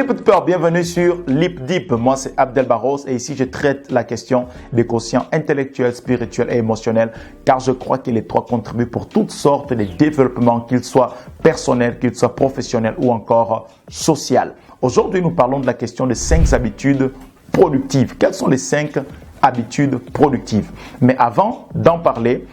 People, bienvenue sur Lip Deep. Moi, c'est Abdel Barros et ici, je traite la question des quotients intellectuels, spirituels et émotionnels car je crois que les trois contribuent pour toutes sortes de développements, qu'ils soient personnels, qu'ils soient professionnels ou encore social. Aujourd'hui, nous parlons de la question des 5 habitudes productives. Quelles sont les 5 habitudes productives? Mais avant d'en parler,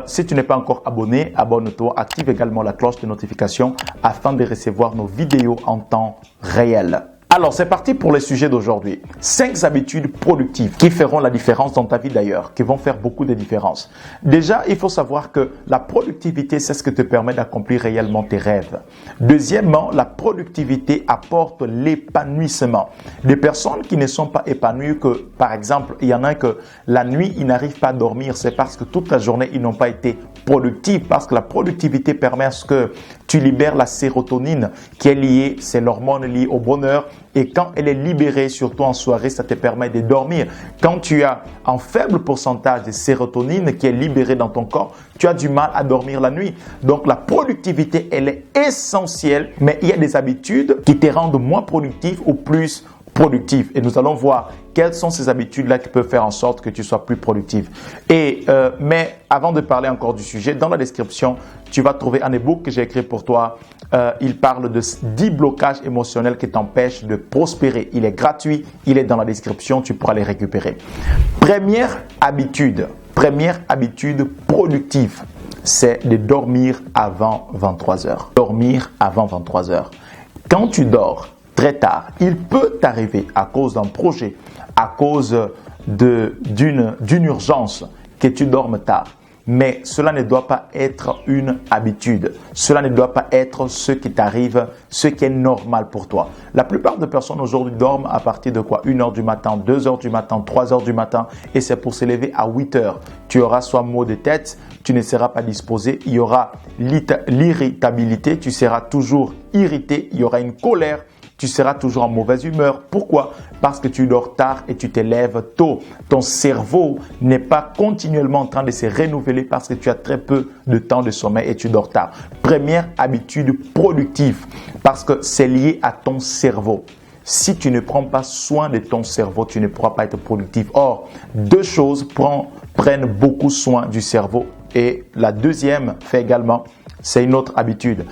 si tu n'es pas encore abonné, abonne-toi, active également la cloche de notification afin de recevoir nos vidéos en temps réel. Alors, c'est parti pour le sujet d'aujourd'hui. 5 habitudes productives qui feront la différence dans ta vie d'ailleurs, qui vont faire beaucoup de différences. Déjà, il faut savoir que la productivité, c'est ce qui te permet d'accomplir réellement tes rêves. Deuxièmement, la productivité apporte l'épanouissement. Des personnes qui ne sont pas épanouies, que par exemple, il y en a que la nuit, ils n'arrivent pas à dormir, c'est parce que toute la journée, ils n'ont pas été productifs, parce que la productivité permet à ce que tu libères la sérotonine qui est liée, c'est l'hormone liée au bonheur. Et quand elle est libérée, surtout en soirée, ça te permet de dormir. Quand tu as un faible pourcentage de sérotonine qui est libérée dans ton corps, tu as du mal à dormir la nuit. Donc la productivité, elle est essentielle, mais il y a des habitudes qui te rendent moins productif ou plus productif. Et nous allons voir quelles sont ces habitudes-là qui peuvent faire en sorte que tu sois plus productif. Mais avant de parler encore du sujet, dans la description, tu vas trouver un e-book que j'ai écrit pour toi. Il parle de 10 blocages émotionnels qui t'empêchent de prospérer. Il est gratuit, il est dans la description, tu pourras les récupérer. Première habitude productive, c'est de dormir avant 23 heures. Dormir avant 23 heures. Quand tu dors très tard, il peut t'arriver à cause d'un projet, à cause d'une urgence que tu dormes tard. Mais cela ne doit pas être une habitude. Cela ne doit pas être ce qui t'arrive, ce qui est normal pour toi. La plupart des personnes aujourd'hui dorment à partir de quoi? 1 heure du matin, 2 heures du matin, 3 heures du matin et c'est pour se lever à 8 heures. Tu auras soit maux de tête, tu ne seras pas disposé, il y aura l'irritabilité, tu seras toujours irrité, il y aura une colère. Tu seras toujours en mauvaise humeur. Pourquoi? Parce que tu dors tard et tu te lèves tôt. Ton cerveau n'est pas continuellement en train de se renouveler parce que tu as très peu de temps de sommeil et tu dors tard. Première habitude productive parce que c'est lié à ton cerveau. Si tu ne prends pas soin de ton cerveau, tu ne pourras pas être productif. Or, 2 choses prennent beaucoup soin du cerveau et la deuxième fait également. C'est une autre habitude.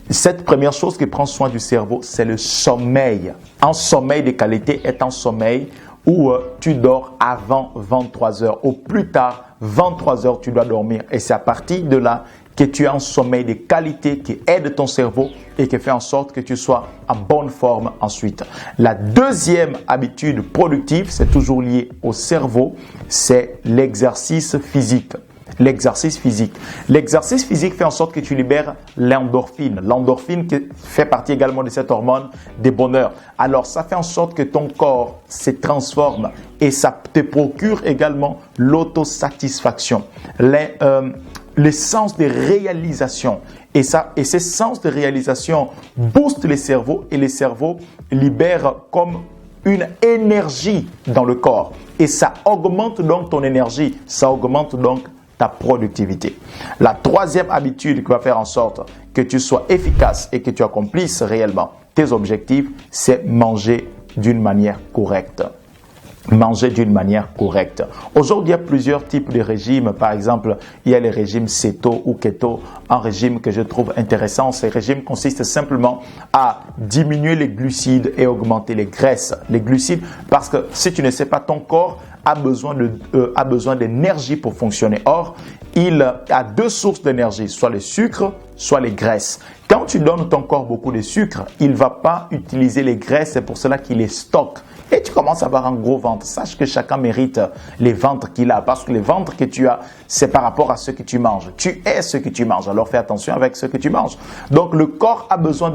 Cette première chose qui prend soin du cerveau, c'est le sommeil. Un sommeil de qualité est un sommeil où tu dors avant 23 heures. Au plus tard, 23 heures, tu dois dormir. Et c'est à partir de là que tu as un sommeil de qualité qui aide ton cerveau et qui fait en sorte que tu sois en bonne forme ensuite. La deuxième habitude productive, c'est toujours lié au cerveau, c'est l'exercice physique. L'exercice physique. L'exercice physique fait en sorte que tu libères l'endorphine. L'endorphine qui fait partie également de cette hormone des bonheur. Alors, ça fait en sorte que ton corps se transforme et ça te procure également l'autosatisfaction, le sens de réalisation. Et ces sens de réalisation boostent le cerveau et le cerveau libère comme une énergie dans le corps. Et ça augmente donc ton énergie, ça augmente donc ta productivité. La troisième habitude qui va faire en sorte que tu sois efficace et que tu accomplisses réellement tes objectifs, c'est manger d'une manière correcte. Manger d'une manière correcte. Aujourd'hui, il y a plusieurs types de régimes. Par exemple, il y a les régimes céto ou keto, un régime que je trouve intéressant. Ce régime consiste simplement à diminuer les glucides et augmenter les graisses. Les glucides, parce que si tu ne sais pas, ton corps a besoin d'énergie pour fonctionner. Or, il a 2 sources d'énergie, soit le sucre, soit les graisses. Quand tu donnes ton corps beaucoup de sucre, il ne va pas utiliser les graisses, c'est pour cela qu'il les stocke. Et tu commences à avoir un gros ventre. Sache que chacun mérite les ventres qu'il a. Parce que les ventres que tu as, c'est par rapport à ce que tu manges. Tu es ce que tu manges. Alors fais attention avec ce que tu manges. Donc le corps a besoin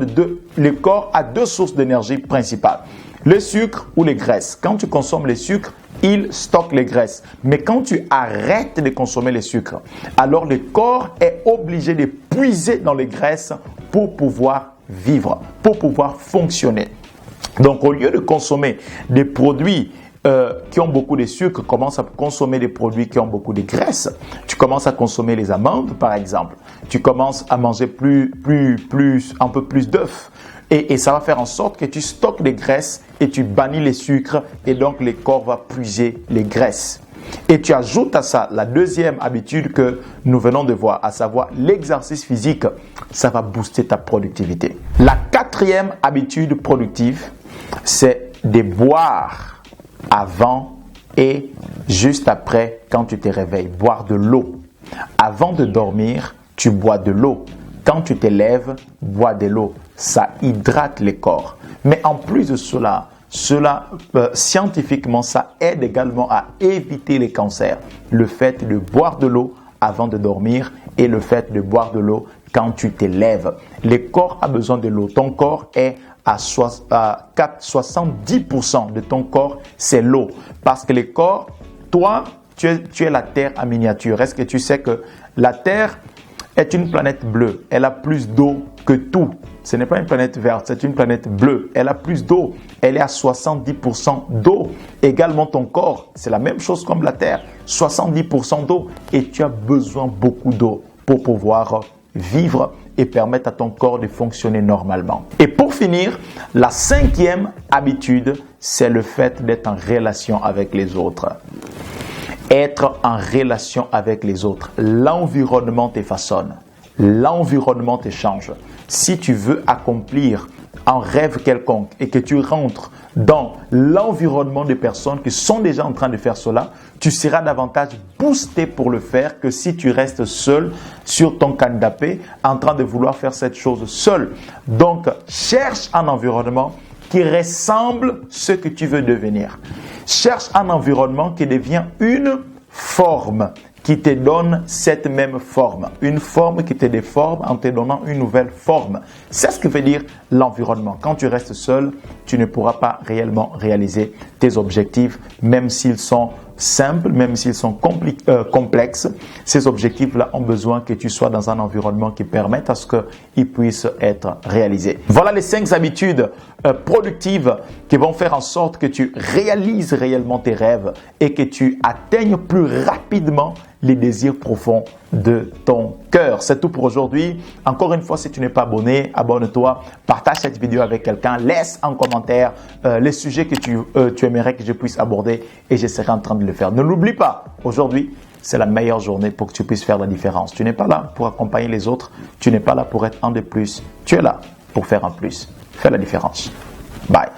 le corps a 2 sources d'énergie principales. Le sucre ou les graisses. Quand tu consommes les sucres, il stocke les graisses. Mais quand tu arrêtes de consommer les sucres, alors le corps est obligé de puiser dans les graisses pour pouvoir vivre, pour pouvoir fonctionner. Donc, au lieu de consommer des produits qui ont beaucoup de sucre, commence à consommer des produits qui ont beaucoup de graisse. Tu commences à consommer les amandes, par exemple. Tu commences à manger un peu plus d'œufs. Et ça va faire en sorte que tu stockes des graisses et tu bannis les sucres et donc le corps va puiser les graisses. Et tu ajoutes à ça la deuxième habitude que nous venons de voir, à savoir l'exercice physique, ça va booster ta productivité. La quatrième habitude productive, c'est de boire avant et juste après quand tu te réveilles. Boire de l'eau. Avant de dormir, tu bois de l'eau. Quand tu te lèves, bois de l'eau. Ça hydrate le corps. Mais en plus de cela, scientifiquement, ça aide également à éviter les cancers. Le fait de boire de l'eau avant de dormir et le fait de boire de l'eau quand tu te lèves. Le corps a besoin de l'eau. Ton corps est à 70% de ton corps, c'est l'eau. Parce que le corps, toi, tu es la Terre en miniature. Est-ce que tu sais que la Terre est une planète bleue? Elle a plus d'eau que tout. Ce n'est pas une planète verte, c'est une planète bleue. Elle a plus d'eau. Elle est à 70% d'eau. Également ton corps, c'est la même chose comme la Terre. 70% d'eau. Et tu as besoin beaucoup d'eau pour pouvoir vivre et permettre à ton corps de fonctionner normalement. Et pour finir, la cinquième habitude, c'est le fait d'être en relation avec les autres. Être en relation avec les autres. L'environnement te façonne. L'environnement te change. Si tu veux accomplir un rêve quelconque et que tu rentres dans l'environnement de personnes qui sont déjà en train de faire cela, tu seras davantage boosté pour le faire que si tu restes seul sur ton canapé en train de vouloir faire cette chose seul. Donc, cherche un environnement qui ressemble à ce que tu veux devenir. Cherche un environnement qui devient une forme qui te donne cette même forme. Une forme qui te déforme en te donnant une nouvelle forme. C'est ce que veut dire l'environnement. Quand tu restes seul, tu ne pourras pas réellement réaliser tes objectifs, même s'ils sont simples, même s'ils sont complexes. Ces objectifs-là ont besoin que tu sois dans un environnement qui permette à ce qu'ils puissent être réalisés. Voilà les 5 habitudes productives qui vont faire en sorte que tu réalises réellement tes rêves et que tu atteignes plus rapidement les désirs profonds de ton cœur. C'est tout pour aujourd'hui. Encore une fois, si tu n'es pas abonné, abonne-toi, partage cette vidéo avec quelqu'un, laisse en commentaire les sujets que tu aimerais que je puisse aborder et je serai en train de le faire. Ne l'oublie pas, aujourd'hui, c'est la meilleure journée pour que tu puisses faire la différence. Tu n'es pas là pour accompagner les autres, tu n'es pas là pour être un de plus, tu es là pour faire un plus. Fais la différence. Bye.